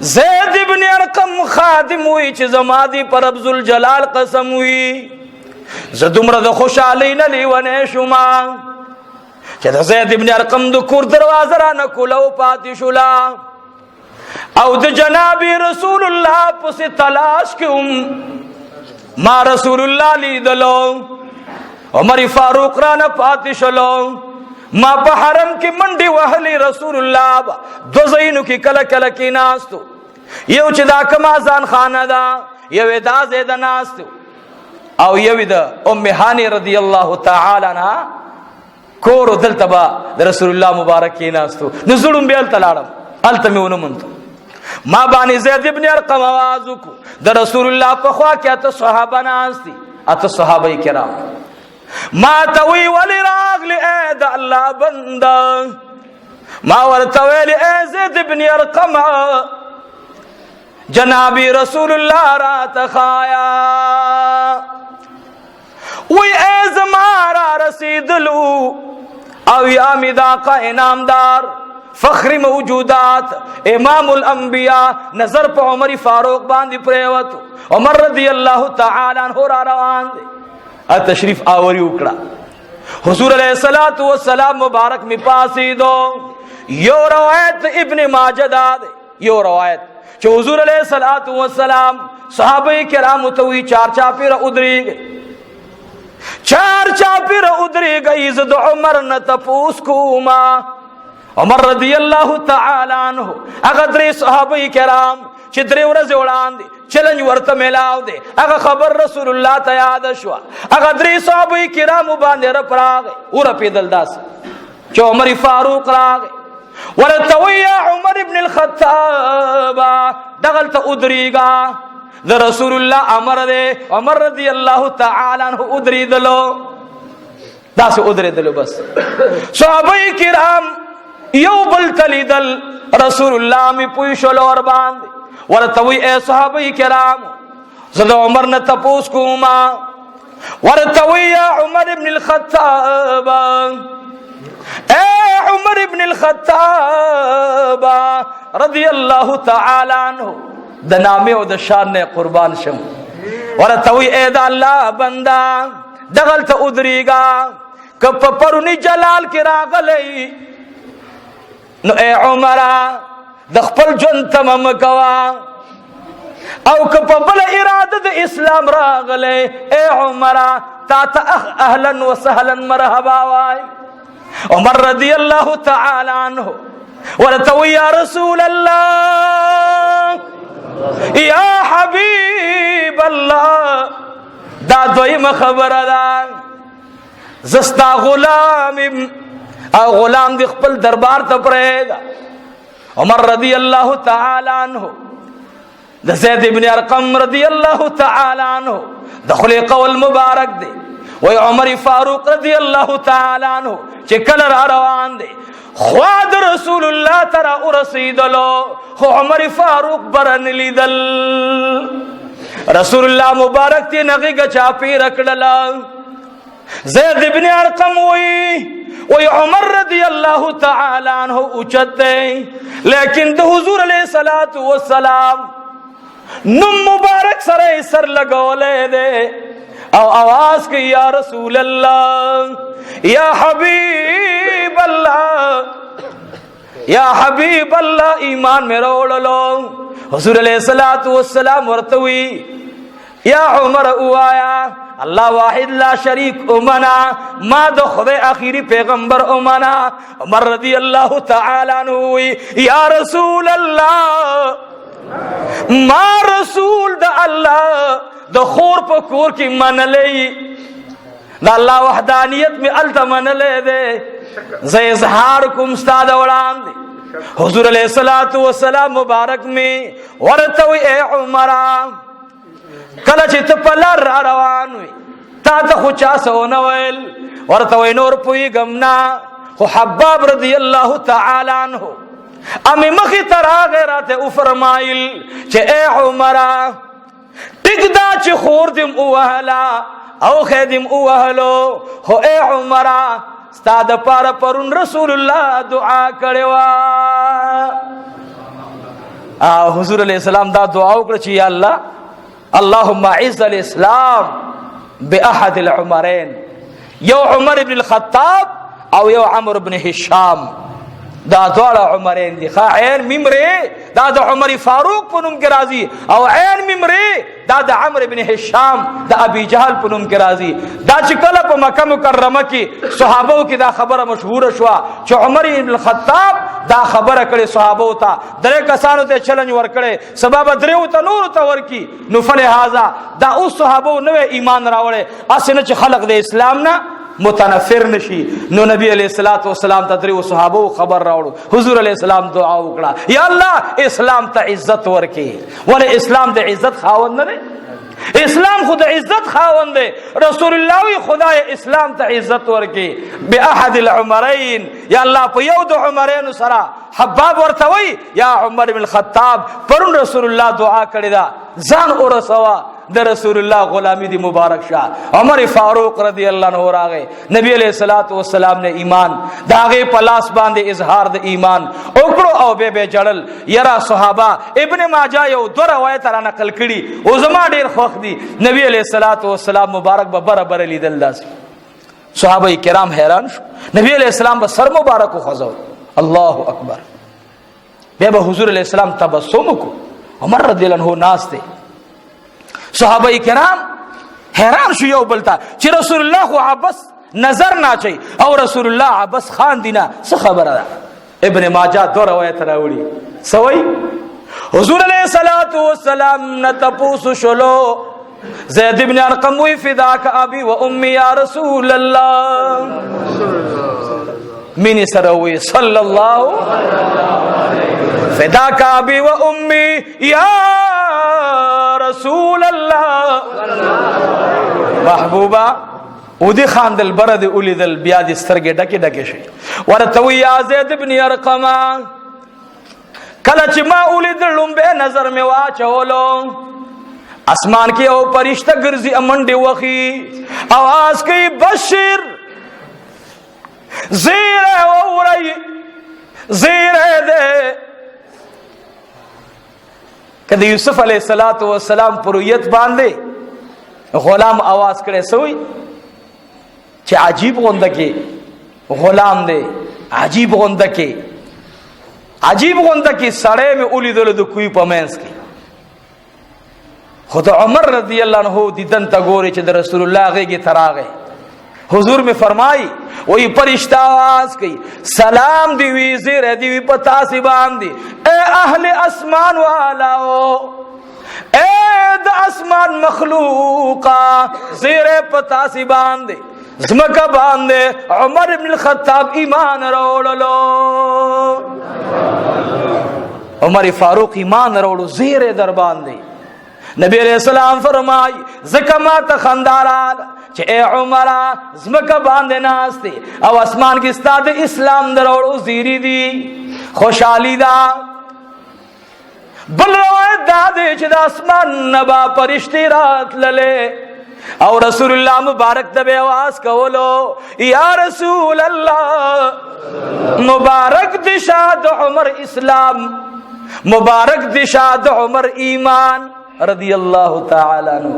زید ابن ارقم خادم وی چې زما دی پر عبدل جلال قسم وی زه دومره د خوشحالۍ نه لیونی شوما چې د زید ابن ارقم د کور دروازه رانه کوله پاتې شوله او د جناب رسول الله پسې تلاش کوم ما رسول الله لیدلو عمر فاروق رانه پاتې شلو ما په حرم کې منډې وهلې رسول الله دو ځایونو کې کله کله کې ناستو یو چې دا کما ځان خانه ده یو دا زیده ناستو او یو د ام هانی رضی الله تعالی عنها کور دلته به د رسول الله مبارک کې ناستو نو زړم به هلته لاړم هلته مې ونه موندم ما باندې زید ابن ارقم آواز وکړو د رسول الله په خوا کې اته صحابه ناست دي اته صحابه کرام ما توی ولی راغلی اے دا اللہ بندہ ما ورتویلی اے زید ابن ارقم جنابی رسول اللہ را تخایا وی اے زمارا رسیدلو او یامی دا کا انامدار فخر موجودات امام الانبیاء نظر پا عمر فاروق باندی پریوتو عمر رضی اللہ تعالی عنہ را روان دے تشریف آوری اکڑا حضور علیہ الصلوۃ والسلام مبارک میں پاسیدو یو روایت ابن ماجہ داد یو روایت کہ حضور علیہ الصلوۃ والسلام صحابہ کرام توئی چار چاپیر ادری گئے چار چاپیر ادری گئی زد عمر نہ تپوس کوما عمر رضی اللہ تعالی عنہ اغدری صحابہ کرام چې درې ورځې وړاندې چلنج ورته میلاو دی هغه خبر رسول الله ته یاد شو هغه درې صحابه کرامو باندې رپ راغی ورپېدل داسې چې عمر فاروق راغی ورته وی یا عمر ابن الخطاب دغلته ادریږه د رسول الله امر دی عمر رضی الله تعالی عنہ ادریدلو داسې ادریدلو بس صحابه کرام یو بل تلیدل رسول الله می پوی شول ور باندې ورتوی اے صحابہ کرام زد عمر نہ تپوس کوما ورتوی یا عمر ابن الخطاب اے عمر ابن الخطاب رضی اللہ تعالی عنہ د نامه او د شان نے قربان شم ورتوی اے دا اللہ بندہ دغلت ادریگا کپ پرونی جلال کی راغلی نو اے عمرہ د خپل جون تمام کوا او کپ بل اراده د اسلام راغله اے عمره تا اهلا وسهلا مرحبا وای عمر رضی الله تعالی عنہ ورتوی یا رسول الله یا حبیب الله دا دویم خبره ده زستا غلام او غلام دی خپل دربار ته پرېدا عمر رضی اللہ تعالی عنہ د زید ابن ارقم رضی اللہ تعالی عنہ دخل قول مبارک دے وی عمر فاروق رضی اللہ تعالی عنہ چه کل را روان دے خواد رسول اللہ ترا ارسیدلو خو عمر فاروق برن لیدل رسول اللہ مبارک تی نغی گچا پی رکڑلا زید ابن ارقم وی عمر رضی اللہ تعالی عنہ اچھتے لیکن دو حضور علیہ الصلوۃ والسلام نم مبارک سر لگولے دے او آواز کی یا رسول اللہ یا حبیب اللہ یا حبیب اللہ ایمان میں روڑ لو حضور علیہ الصلوۃ والسلام ورتوی یا عمر اوایا اللہ واحد لا شریک امنا ما دو خدای آخری پیغمبر امنا عمر رضی اللہ تعالی عنہ یا رسول اللہ ما رسول دا اللہ دا خور پا کور کی من لئی دا اللہ وحدانیت میں التا من لے دے زی اظہار کم استاد اولان دے حضور علیہ الصلوۃ والسلام مبارک میں ورتوی اے عمرہ کله چې ته په لار را روان وي تا ته خو چا څه ونه ویل ورته وایي نور پوهېږم نه خو حباب رضی الله تعالی عنه امې مخې ته راغی راته وفرمایل چې ای عمره ټیک دا چې خور دې م ووهله او خی دې م ووهلو خو ای عمره ستا دپاره پرون رسول الله دعا کړې وه حضور علیہ السلام دا دعا وکړه چې یا الله اللهم اعز الاسلام باحد العمرين، یو عمر ابن الخطاب او یو عمرو بن هشام، دا دواړه عمرین دي. عین میم ری دا د عمر فاروق په نوم کې راځي او عین میم ری دا د عمرو بن هشام د ابي جهل په نوم کې راځي. دا چې کله په مکه مکرمه کې صحابو کې دا خبره مشهوره شو چې عمر ابن الخطاب دا خبره کړي صحابو ته، درې کسانو ته چلنج ورکړي، سبب دریو ته نور ته ورکی، نو فلهذا دا اوس صحابو نو ایمان راوړي اسنه چې خلق د اسلام نه متنفر نشي. نو نبی علیہ الصلوۃ والسلام ته درو صحابه خبر راوړو، حضور علیہ السلام دعا وکړه یا الله اسلام ته عزت ورکې، ولې اسلام د عزت خاوند نه، اسلام خود عزت خاوند دی. رسول الله وی خدای اسلام ته عزت ورکې باحد العمرین، یا الله په یو د عمرین سره. حباب ورته وی یا عمر بن الخطاب پرون رسول الله دعا کړی دا ځان اورسوا د رسول الله غلامی دی مبارک شاه. عمر فاروق رضی الله عنه راغې نبی علیہ الصلوۃ والسلام نے ایمان داغه پلاس باندې اظهار د ایمان وکړو او به جړل. یرا صحابه ابن ماجه یو دو روایت را نقل کړي او زما ډیر خوښ دي. نبی علیہ الصلوۃ والسلام مبارک به برابر لیدل داس صحابه کرام حیران شو. نبی علیہ السلام به سر مبارک خو الله اکبر، بیا به حضور علیہ السلام تبسم کو. عمر رضی الله عنه ناس ته صحابه کرام حیران شو یو بلتا چې رسول الله خو عبس نظر ناچي او رسول الله عبس خان دینا څه خبره ده. ابن ماجه دو روایت راوړي سوي حضور علیہ الصلوۃ والسلام نتپوس شلو زید ابن ارقم وی فداک ابي و امي یا رسول الله، مینی سروي صلی الله فداک ابي و امي یا رسول الله. محبوبا او دی خاندل برد اولیدل بیا دی سترګې ډکې ډکې شي. ورته وی یا زید ابن ارقم کله چې ما اولیدل لومبه نظر می واچولو اسمان کې او پرشتہ ګرځي امنډي وخی आवाज کوي بشیر زیره اوري زیره ده. کله یوسف علیہ الصلوۃ والسلام پرویت باندې غلام आवाज کړي سوی چې عجیب غونډه کې غلام دی، عجیب غونډه کې سړی مې اولیدل د کوی پمنس کې. خود عمر رضی الله عنه دیدن تا ګوري چې د رسول الله غېږه تراغه. حضور میں فرمائی وہی فرشتہ آواز کی سلام دی وی زیر دی وی پتا سی باندھی اے اہل اسمان والاو، اے دا اسمان مخلوقا زیر پتا سی باندھی زمکہ باندھے عمر بن الخطاب ایمان روڑلو. عمر فاروق ایمان روڑو زیر در باندھے. نبی علیہ السلام فرمائی زکمات خندارال چې اے عمرہ زمکہ باندې ناستے او اسمان کی استاد اسلام دروڑو زیری دی خوشحالی دا. بل روایت دا دے چې دا اسمان نبا پرشتی رات للے او رسول اللہ مبارک دبے آواز کولو یا رسول اللہ مبارک دشاد عمر اسلام، مبارک دشاد عمر ایمان رضی اللہ تعالی عنہ.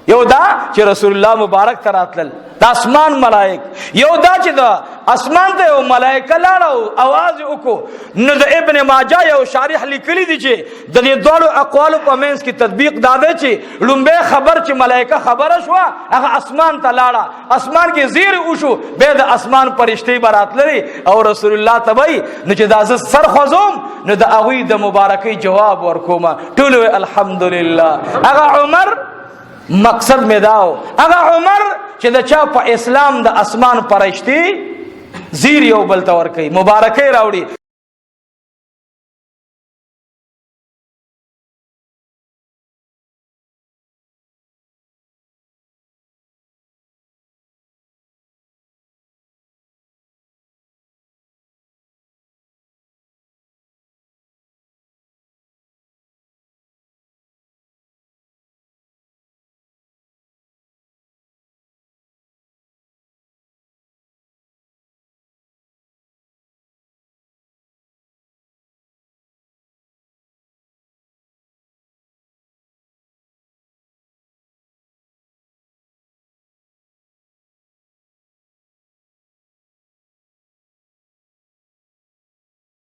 یو دا چې رسول الله مبارک تراتل د اسمان ملائک، یو دا چې دا اسمان ته یو ملائکه لاړو आवाज وکړو. نو د ابن ماجه یو شارح لیکلی دی چې د دې دوه اقوالو په منځ کې تطبیق دا دی چې لومبه خبر چې ملائکه خبره شو هغه اسمان ته لاړه، اسمان کې زیر وشو به د اسمان فرشتي برات لري او رسول الله تبي نو چې دا سر خوزوم نو د هغه د مبارکي جواب ورکوم ټول الحمدلله. هغه عمر مقصد میں داو اگا عمر چې د چا په اسلام د اسمان پرشتي زیر یو بل تور کوي مبارکي راوړي.